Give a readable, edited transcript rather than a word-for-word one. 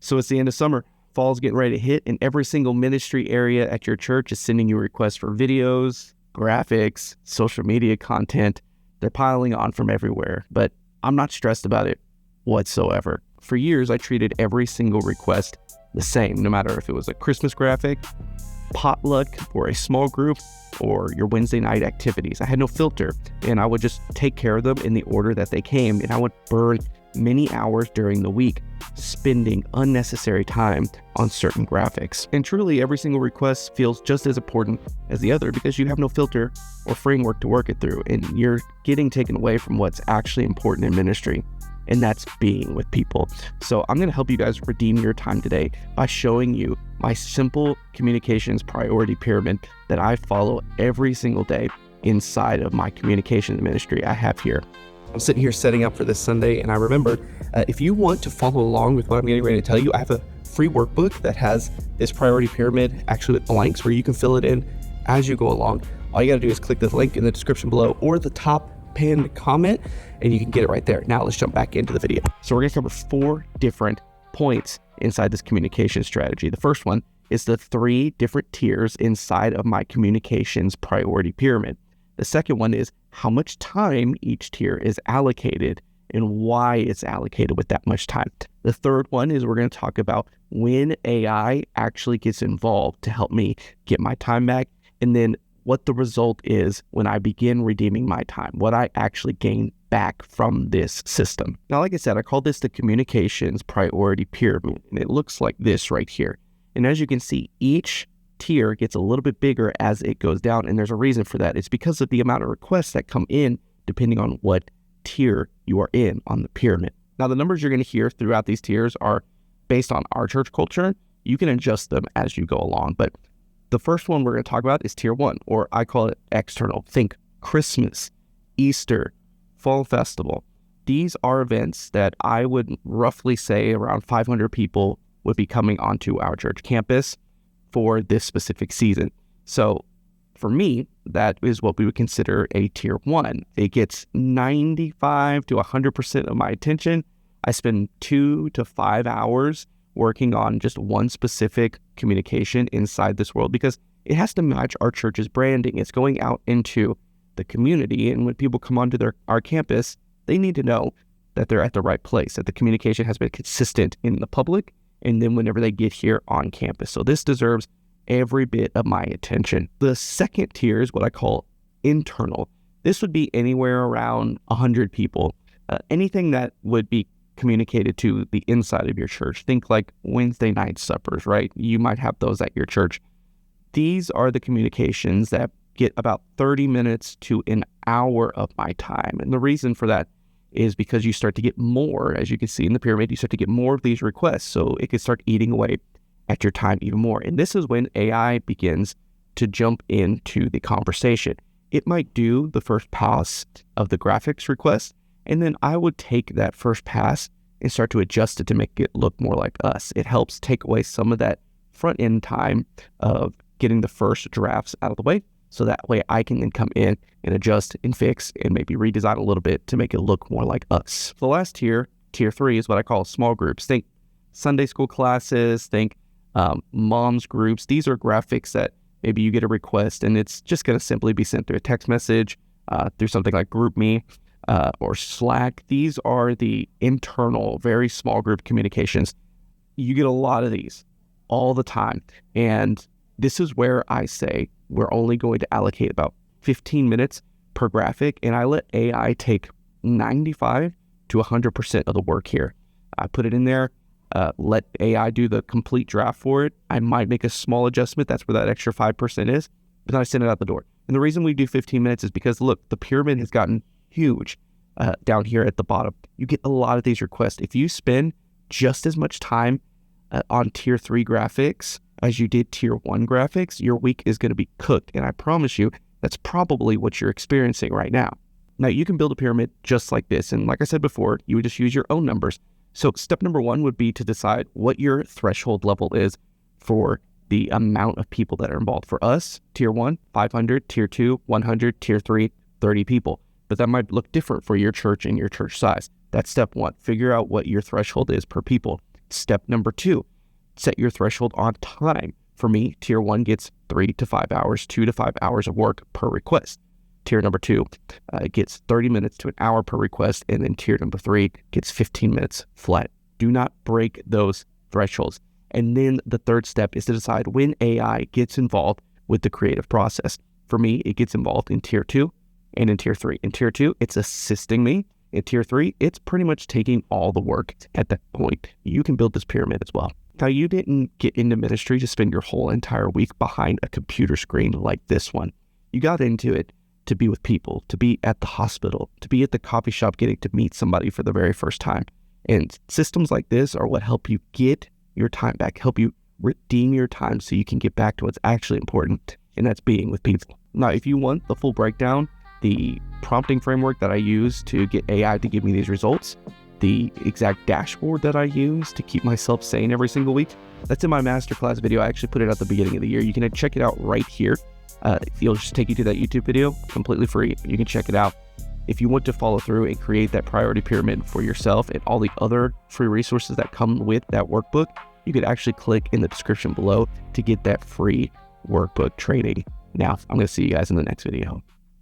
So it's the end of summer. Fall's getting ready to hit, and every single ministry area at your church is sending you requests for videos, graphics, social media content. They're piling on from everywhere, but I'm not stressed about it whatsoever. For years, I treated every single request the same, no matter if it was a Christmas graphic, potluck, or a small group, or your Wednesday night activities. I had no filter, and I would just take care of them in the order that they came, and I would burn many hours during the week spending unnecessary time on certain graphics. And truly, every single request feels just as important as the other because you have no filter or framework to work it through, and you're getting taken away from what's actually important in ministry, and that's being with people. So I'm going to help you guys redeem your time today by showing you my simple communications priority pyramid that I follow every single day inside of my communications ministry I have here. I'm sitting here setting up for this Sunday, and I remember if you want to follow along with what I'm getting ready to tell you, I have a free workbook that has this priority pyramid actually with blanks where you can fill it in as you go along. All you got to do is click the link in the description below or the top pinned comment, and you can get it right there. Now let's jump back into the video. So we're going to cover 4 different points inside this communication strategy. The first one is the 3 different tiers inside of my communications priority pyramid. The second one is how much time each tier is allocated and why it's allocated with that much time. The third one is we're going to talk about when AI actually gets involved to help me get my time back, and then what the result is when I begin redeeming my time, what I actually gain back from this system. Now, like I said, I call this the communications priority pyramid, and it looks like this right here. And as you can see, each tier gets a little bit bigger as it goes down, and there's a reason for that. It's because of the amount of requests that come in depending on what tier you are in on the pyramid. Now, the numbers you're going to hear throughout these tiers are based on our church culture. You can adjust them as you go along, but the first one we're going to talk about is tier 1, or I call it external. Think Christmas, Easter, Fall Festival. These are events that I would roughly say around 500 people would be coming onto our church campus for this specific season. So for me, that is what we would consider a tier 1. It gets 95 to 100% of my attention. I spend 2 to 5 hours working on just one specific communication inside this world because it has to match our church's branding. It's going out into the community, and when people come onto our campus, they need to know that they're at the right place, that the communication has been consistent in the public, and then whenever they get here on campus. So this deserves every bit of my attention. The second tier is what I call internal. This would be anywhere around 100 people. Anything that would be communicated to the inside of your church. Think like Wednesday night suppers, right? You might have those at your church. These are the communications that get about 30 minutes to an hour of my time. And the reason for that is because you start to get more, as you can see in the pyramid, you start to get more of these requests. So it can start eating away at your time even more. And this is when AI begins to jump into the conversation. It might do the first pass of the graphics request, and then I would take that first pass and start to adjust it to make it look more like us. It helps take away some of that front end time of getting the first drafts out of the way. So that way I can then come in and adjust and fix and maybe redesign a little bit to make it look more like us. The last tier, tier 3, is what I call small groups. Think Sunday school classes, think moms groups. These are graphics that maybe you get a request and it's just going to simply be sent through a text message, through something like GroupMe or Slack. These are the internal, very small group communications. You get a lot of these all the time. And this is where I say we're only going to allocate about 15 minutes per graphic, and I let AI take 95 to 100% of the work here. I put it in there, let AI do the complete draft for it. I might make a small adjustment. That's where that extra 5% is, but then I send it out the door. And the reason we do 15 minutes is because, look, the pyramid has gotten huge down here at the bottom. You get a lot of these requests. If you spend just as much time on tier 3 graphics as you did tier 1 graphics, your week is going to be cooked. And I promise you, that's probably what you're experiencing right now. Now, you can build a pyramid just like this. And like I said before, you would just use your own numbers. So step number 1 would be to decide what your threshold level is for the amount of people that are involved. For us, tier 1, 500, tier 2, 100, tier 3, 30 people. But that might look different for your church and your church size. That's step 1. Figure out what your threshold is per people. Step number 2, set your threshold on time. For me, tier 1 gets 3 to 5 hours, 2 to 5 hours of work per request. Tier number 2 gets 30 minutes to an hour per request, and then tier number 3 gets 15 minutes flat. Do not break those thresholds. And then the third step is to decide when AI gets involved with the creative process. For me, it gets involved in tier 2 and in tier 3. In tier 2, it's assisting me. In tier 3, it's pretty much taking all the work. At that point, you can build this pyramid as well. Now, you didn't get into ministry to spend your whole entire week behind a computer screen like this one. You got into it to be with people, to be at the hospital, to be at the coffee shop getting to meet somebody for the very first time. And systems like this are what help you get your time back, help you redeem your time so you can get back to what's actually important, and that's being with people. Now, if you want the full breakdown, the prompting framework that I use to get AI to give me these results, the exact dashboard that I use to keep myself sane every single week, that's in my Masterclass video. I actually put it at the beginning of the year. You can check it out right here. It'll just take you to that YouTube video, completely free. You can check it out. If you want to follow through and create that priority pyramid for yourself and all the other free resources that come with that workbook, you could actually click in the description below to get that free workbook training. Now, I'm going to see you guys in the next video.